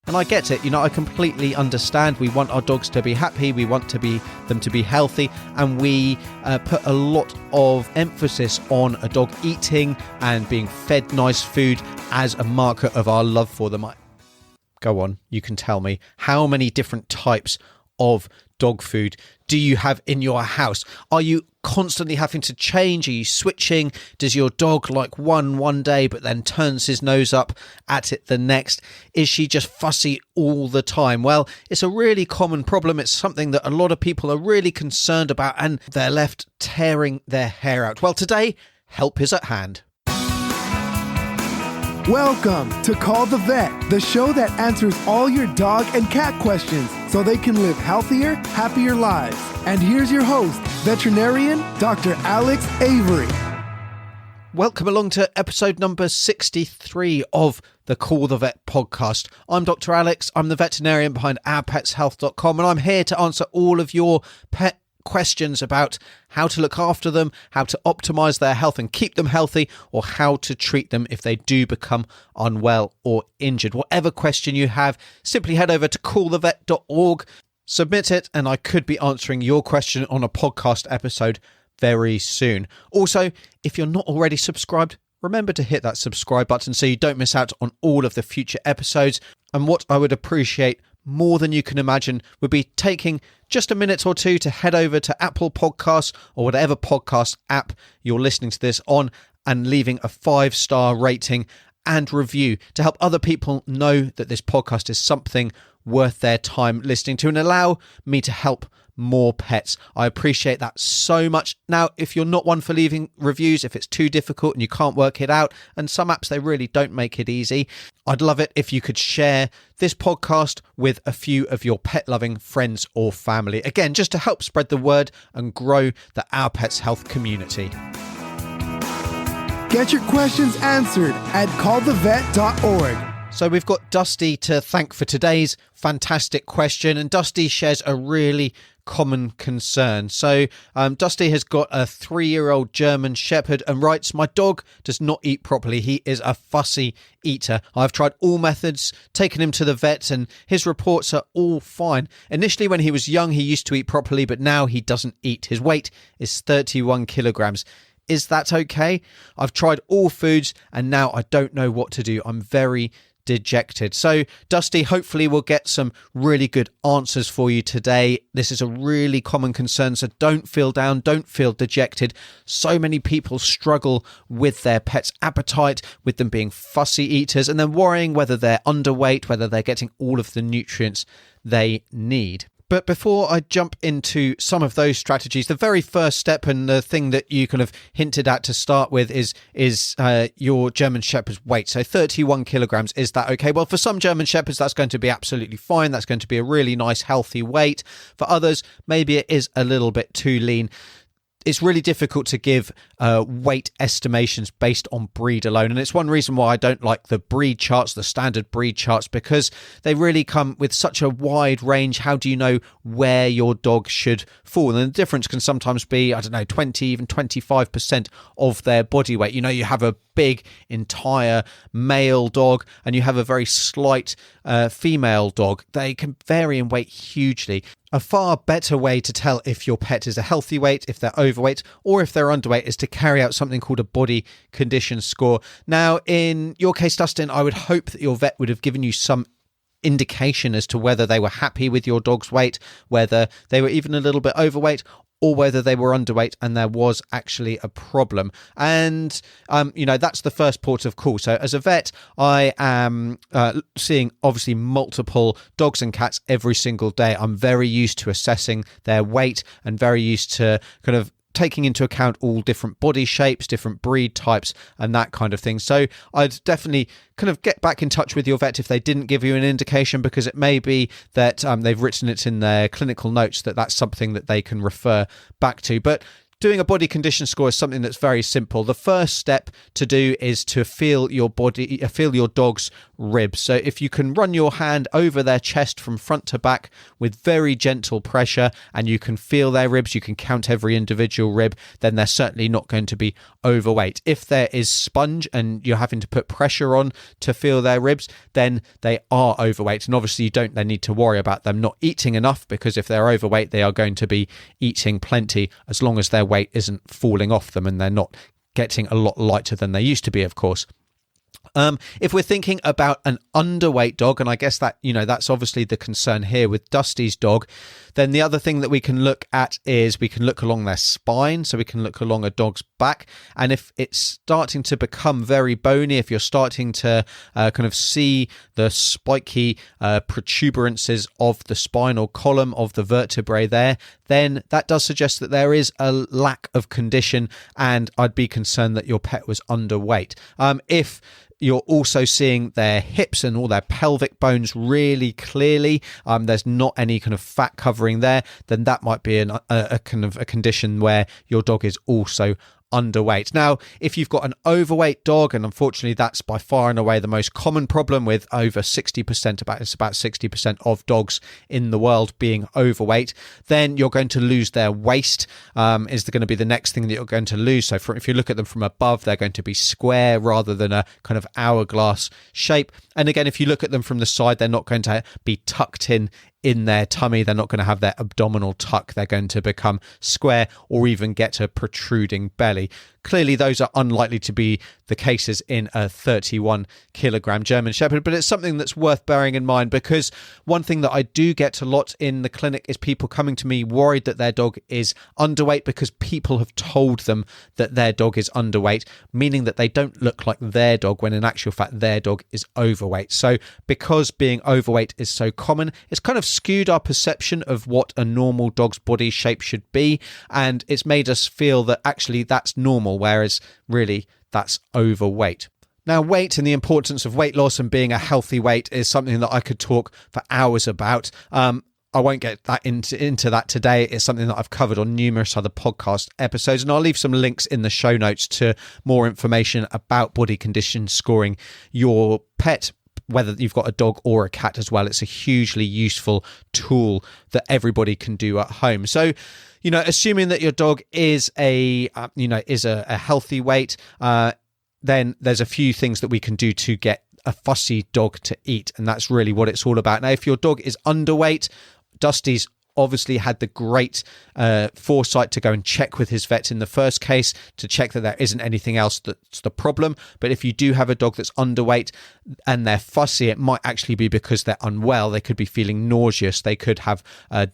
And I get it, I completely understand. We want our dogs to be happy, we want them to be healthy, and we put a lot of emphasis on a dog eating and being fed nice food as a marker of our love for them. Go on, you can tell me, how many different types of dog food do you have in your house? Are you constantly having to change? Are you switching? Does your dog like one day but then turns his nose up at it the next? Is she just fussy all the time? Well, it's a really common problem. It's something that a lot of people are really concerned about, and they're left tearing their hair out. Well, today, help is at hand. Welcome to Call the Vet, the show that answers all your dog and cat questions so they can live healthier, happier lives. And here's your host, veterinarian Dr. Alex Avery. Welcome along to episode number 63 of the Call the Vet podcast. I'm Dr. Alex. I'm the veterinarian behind ourpetshealth.com, and I'm here to answer all of your pet questions about how to look after them, how to optimize their health and keep them healthy, or how to treat them if they do become unwell or injured. Whatever question you have, simply head over to callthevet.org, submit it, and I could be answering your question on a podcast episode very soon. Also, if you're not already subscribed, remember to hit that subscribe button so you don't miss out on all of the future episodes. And what I would appreciate more than you can imagine would be taking just a minute or two to head over to Apple Podcasts or whatever podcast app you're listening to this on and leaving a 5-star rating and review to help other people know that this podcast is something worth their time listening to and allow me to help more pets. I appreciate that so much. Now, if you're not one for leaving reviews, if it's too difficult and you can't work it out, and some apps, they really don't make it easy, I'd love it if you could share this podcast with a few of your pet-loving friends or family. Again, just to help spread the word and grow the Our Pets Health community. Get your questions answered at callthevet.org. So we've got Dusty to thank for today's fantastic question, and Dusty shares a really common concern. So Dusty has got a 3-year-old German Shepherd and writes, "My dog does not eat properly. He is a fussy eater. I've tried all methods, taken him to the vet, and his reports are all fine. Initially, when he was young, he used to eat properly, but now he doesn't eat. His weight is 31 kilograms. Is that okay? I've tried all foods, and now I don't know what to do. I'm very dejected." So Dusty, hopefully we'll get some really good answers for you today. This is a really common concern, so don't feel down, don't feel dejected. So many people struggle with their pet's appetite, with them being fussy eaters, and then worrying whether they're underweight, whether they're getting all of the nutrients they need. But before I jump into some of those strategies, the very first step and the thing that you kind of hinted at to start with is your German Shepherd's weight. So 31 kilograms, is that okay? Well, for some German Shepherds, that's going to be absolutely fine. That's going to be a really nice, healthy weight. For others, maybe it is a little bit too lean. It's really difficult to give weight estimations based on breed alone. And it's one reason why I don't like the breed charts, the standard breed charts, because they really come with such a wide range. How do you know where your dog should fall? And the difference can sometimes be, 20, even 25% of their body weight. You have a big entire male dog and you have a very slight female dog. They can vary in weight hugely. A far better way to tell if your pet is a healthy weight, if they're overweight, or if they're underweight is to carry out something called a body condition score. Now, in your case, Dustin, I would hope that your vet would have given you some indication as to whether they were happy with your dog's weight, whether they were even a little bit overweight, or whether they were underweight and there was actually a problem. And, that's the first port of call. So as a vet, I am seeing obviously multiple dogs and cats every single day. I'm very used to assessing their weight and very used to kind of taking into account all different body shapes, different breed types, and that kind of thing. So I'd definitely kind of get back in touch with your vet if they didn't give you an indication, because it may be that they've written it in their clinical notes that that's something that they can refer back to. But doing a body condition score is something that's very simple. The first step to do is to feel your dog's ribs. So if you can run your hand over their chest from front to back with very gentle pressure, and you can feel their ribs, you can count every individual rib, then they're certainly not going to be overweight. If there is sponge and you're having to put pressure on to feel their ribs, then they are overweight. And obviously you don't then need to worry about them not eating enough, because if they're overweight, they are going to be eating plenty, as long as their weight isn't falling off them and they're not getting a lot lighter than they used to be, of course. If we're thinking about an underweight dog, and I guess that, that's obviously the concern here with Dusty's dog, then the other thing that we can look at is we can look along their spine. So we can look along a dog's back, and if it's starting to become very bony, if you're starting to kind of see the spiky protuberances of the spinal column of the vertebrae there, then that does suggest that there is a lack of condition, and I'd be concerned that your pet was underweight. If you're also seeing their hips and all their pelvic bones really clearly, there's not any kind of fat covering there, then that might be a kind of a condition where your dog is also underweight. Now, if you've got an overweight dog, and unfortunately that's by far and away the most common problem, with over 60%, about 60% of dogs in the world being overweight, then you're going to lose their waist, is going to be the next thing that you're going to lose. So if you look at them from above, they're going to be square rather than a kind of hourglass shape. And again, if you look at them from the side, they're not going to be tucked in their tummy. They're not going to have their abdominal tuck. They're going to become square or even get a protruding belly. Clearly, those are unlikely to be the cases in a 31 kilogram German Shepherd, but it's something that's worth bearing in mind, because one thing that I do get a lot in the clinic is people coming to me worried that their dog is underweight because people have told them that their dog is underweight, meaning that they don't look like their dog, when in actual fact their dog is overweight. So because being overweight is so common, it's kind of skewed our perception of what a normal dog's body shape should be, and it's made us feel that actually that's normal, whereas really that's overweight. Now, weight and the importance of weight loss and being a healthy weight is something that I could talk for hours about. I won't get that into that today. It's something that I've covered on numerous other podcast episodes, and I'll leave some links in the show notes to more information about body condition scoring your pet, whether you've got a dog or a cat as well. It's a hugely useful tool that everybody can do at home. So, assuming that your dog is a healthy weight, then there's a few things that we can do to get a fussy dog to eat, and that's really what it's all about. Now, if your dog is underweight, Dusty's obviously had the great foresight to go and check with his vet in the first case to check that there isn't anything else that's the problem. But if you do have a dog that's underweight and they're fussy, it might actually be because they're unwell. They could be feeling nauseous. They could have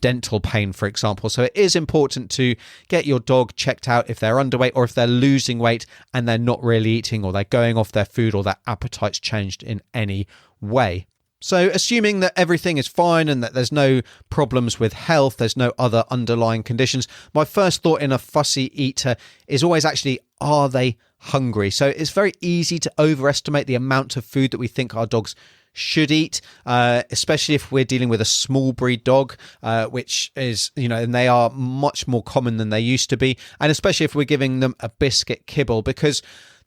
dental pain, for example. So it is important to get your dog checked out if they're underweight, or if they're losing weight and they're not really eating, or they're going off their food, or their appetite's changed in any way. So assuming that everything is fine and that there's no problems with health, there's no other underlying conditions, my first thought in a fussy eater is always actually, are they hungry? So it's very easy to overestimate the amount of food that we think our dogs should eat, especially if we're dealing with a small breed dog, which is, and they are much more common than they used to be. And especially if we're giving them a biscuit kibble, because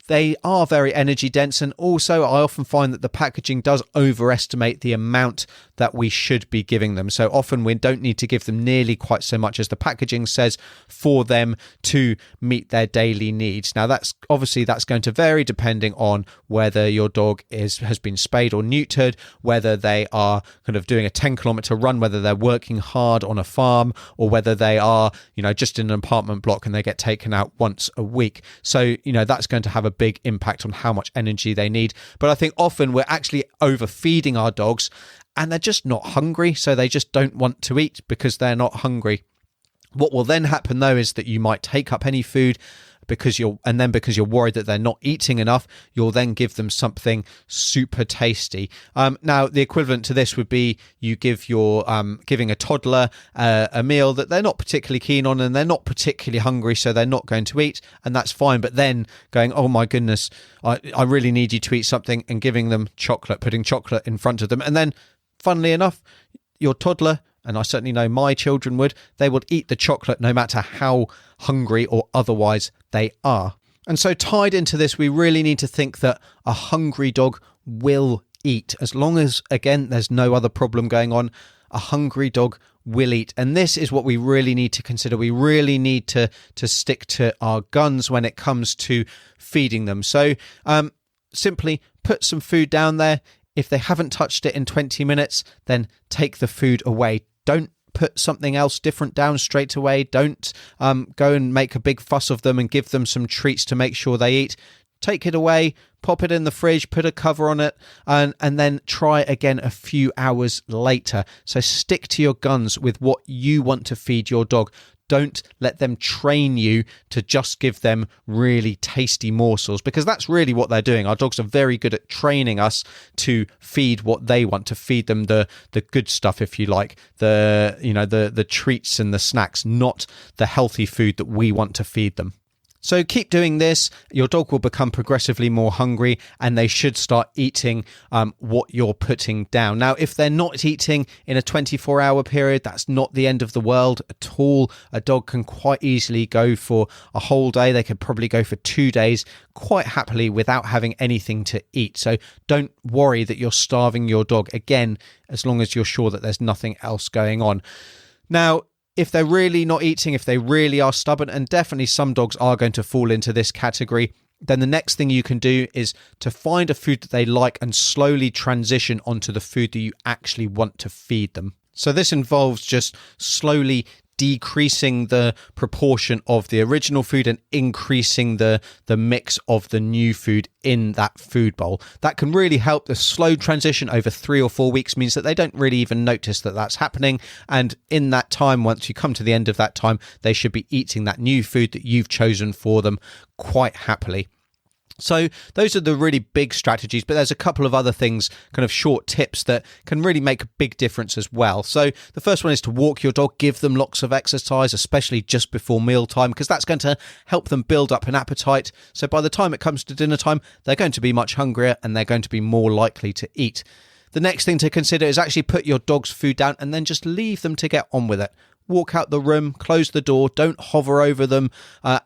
they are very energy dense, and also I often find that the packaging does overestimate the amount that we should be giving them. So often we don't need to give them nearly quite so much as the packaging says for them to meet their daily needs. Now, that's going to vary depending on whether your dog has been spayed or neutered, whether they are kind of doing a 10-kilometer run, whether they're working hard on a farm, or whether they are, just in an apartment block and they get taken out once a week. So, that's going to have a big impact on how much energy they need. But I think often we're actually overfeeding our dogs and they're just not hungry, so they just don't want to eat because they're not hungry. What will then happen though is that you might take up any food because you're worried that they're not eating enough, you'll then give them something super tasty. Now, the equivalent to this would be you give giving a toddler a meal that they're not particularly keen on and they're not particularly hungry, so they're not going to eat, and that's fine. But then going, oh my goodness, I really need you to eat something, and giving them chocolate, putting chocolate in front of them, and then, funnily enough, your toddler, and I certainly know my children they would eat the chocolate no matter how hungry or otherwise they are. And so tied into this, we really need to think that a hungry dog will eat. As long as, again, there's no other problem going on, a hungry dog will eat. And this is what we really need to consider. We really need to stick to our guns when it comes to feeding them. So simply put some food down there. If they haven't touched it in 20 minutes, then take the food away. Don't put something else different down straight away. Don't go and make a big fuss of them and give them some treats to make sure they eat. Take it away, pop it in the fridge, put a cover on it, and then try again a few hours later. So stick to your guns with what you want to feed your dog. Don't let them train you to just give them really tasty morsels, because that's really what they're doing. Our dogs are very good at training us to feed what they want, to feed them the good stuff, if you like, the treats and the snacks, not the healthy food that we want to feed them. So keep doing this. Your dog will become progressively more hungry, and they should start eating what you're putting down. Now, if they're not eating in a 24-hour period, that's not the end of the world at all. A dog can quite easily go for a whole day. They could probably go for 2 days quite happily without having anything to eat. So don't worry that you're starving your dog, again, as long as you're sure that there's nothing else going on. Now, if they're really not eating, if they really are stubborn, and definitely some dogs are going to fall into this category, then the next thing you can do is to find a food that they like and slowly transition onto the food that you actually want to feed them. So this involves just slowly decreasing the proportion of the original food and increasing the mix of the new food in that food bowl. That can really help. The slow transition over 3 or 4 weeks means that they don't really even notice that that's happening. And in that time, once you come to the end of that time, they should be eating that new food that you've chosen for them quite happily. So those are the really big strategies, but there's a couple of other things, kind of short tips that can really make a big difference as well. So the first one is to walk your dog, give them lots of exercise, especially just before mealtime, because that's going to help them build up an appetite. So by the time it comes to dinner time, they're going to be much hungrier and they're going to be more likely to eat. The next thing to consider is actually put your dog's food down and then just leave them to get on with it. Walk out the room, close the door, don't hover over them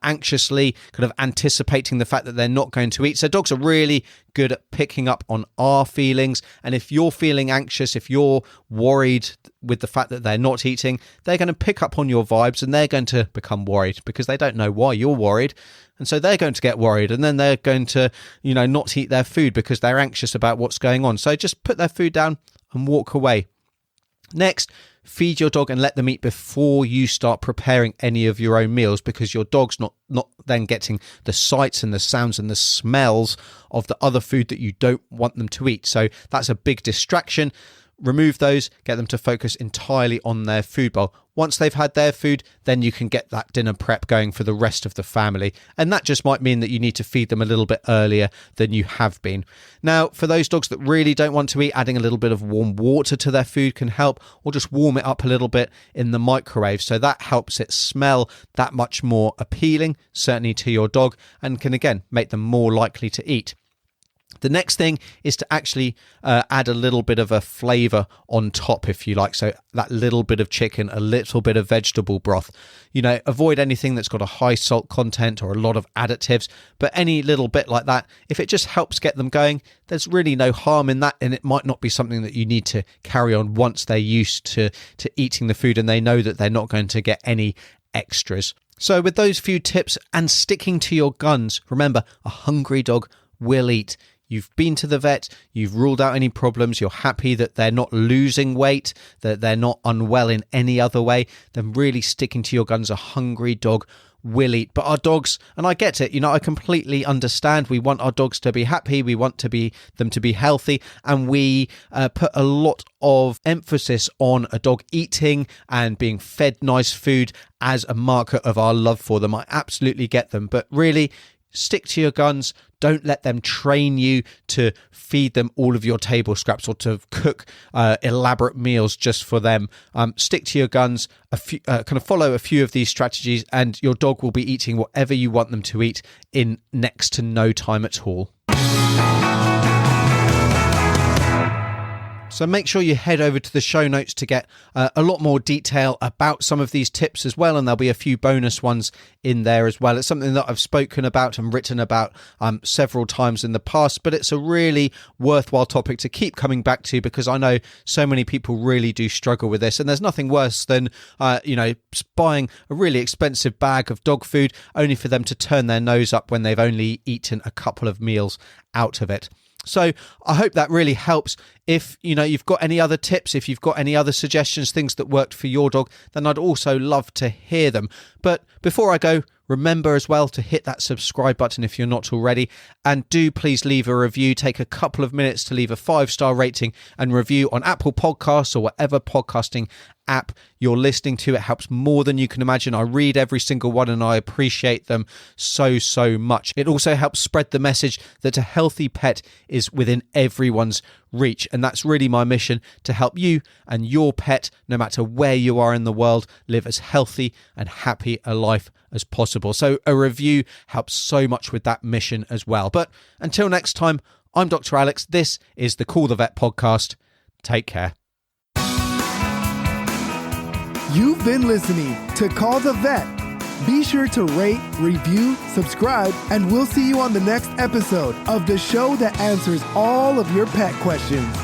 anxiously, kind of anticipating the fact that they're not going to eat. So dogs are really good at picking up on our feelings. And if you're feeling anxious, if you're worried with the fact that they're not eating, they're going to pick up on your vibes and they're going to become worried because they don't know why you're worried. And so they're going to get worried and then they're going to, not eat their food because they're anxious about what's going on. So just put their food down and walk away. Next, feed your dog and let them eat before you start preparing any of your own meals, because your dog's not then getting the sights and the sounds and the smells of the other food that you don't want them to eat. So that's a big distraction. Remove those, get them to focus entirely on their food bowl. Once they've had their food, then you can get that dinner prep going for the rest of the family. And that just might mean that you need to feed them a little bit earlier than you have been. Now, for those dogs that really don't want to eat, adding a little bit of warm water to their food can help, or just warm it up a little bit in the microwave. So that helps it smell that much more appealing, certainly to your dog, and can again make them more likely to eat. The next thing is to actually add a little bit of a flavour on top, if you like. So that little bit of chicken, a little bit of vegetable broth. Avoid anything that's got a high salt content or a lot of additives. But any little bit like that, if it just helps get them going, there's really no harm in that. And it might not be something that you need to carry on once they're used to eating the food and they know that they're not going to get any extras. So with those few tips and sticking to your guns, remember, a hungry dog will eat. You've been to the vet, you've ruled out any problems, you're happy that they're not losing weight, that they're not unwell in any other way, then really sticking to your guns, a hungry dog will eat. But our dogs, and I get it, I completely understand. We want our dogs to be happy, we want them to be healthy, and we put a lot of emphasis on a dog eating and being fed nice food as a marker of our love for them. I absolutely get them, but really, stick to your guns. Don't let them train you to feed them all of your table scraps or to cook elaborate meals just for them. Stick to your guns, kind of follow a few of these strategies, and your dog will be eating whatever you want them to eat in next to no time at all. So make sure you head over to the show notes to get a lot more detail about some of these tips as well, and there'll be a few bonus ones in there as well. It's something that I've spoken about and written about several times in the past, but it's a really worthwhile topic to keep coming back to, because I know so many people really do struggle with this, and there's nothing worse than buying a really expensive bag of dog food only for them to turn their nose up when they've only eaten a couple of meals out of it. So I hope that really helps. If you've got any other tips, if you've got any other suggestions, things that worked for your dog, then I'd also love to hear them. But before I go, remember as well to hit that subscribe button if you're not already, and do please leave a review. Take a couple of minutes to leave a 5-star rating and review on Apple Podcasts or whatever podcasting app you're listening to. It helps more than you can imagine. I read every single one and I appreciate them so much. It also helps spread the message that a healthy pet is within everyone's reach, and that's really my mission, to help you and your pet, no matter where you are in the world, live as healthy and happy a life as possible. So a review helps so much with that mission as well. But until next time, I'm Dr. Alex. This is the Call the Vet podcast. Take care. You've been listening to Call the Vet. Be sure to rate, review, subscribe, and we'll see you on the next episode of the show that answers all of your pet questions.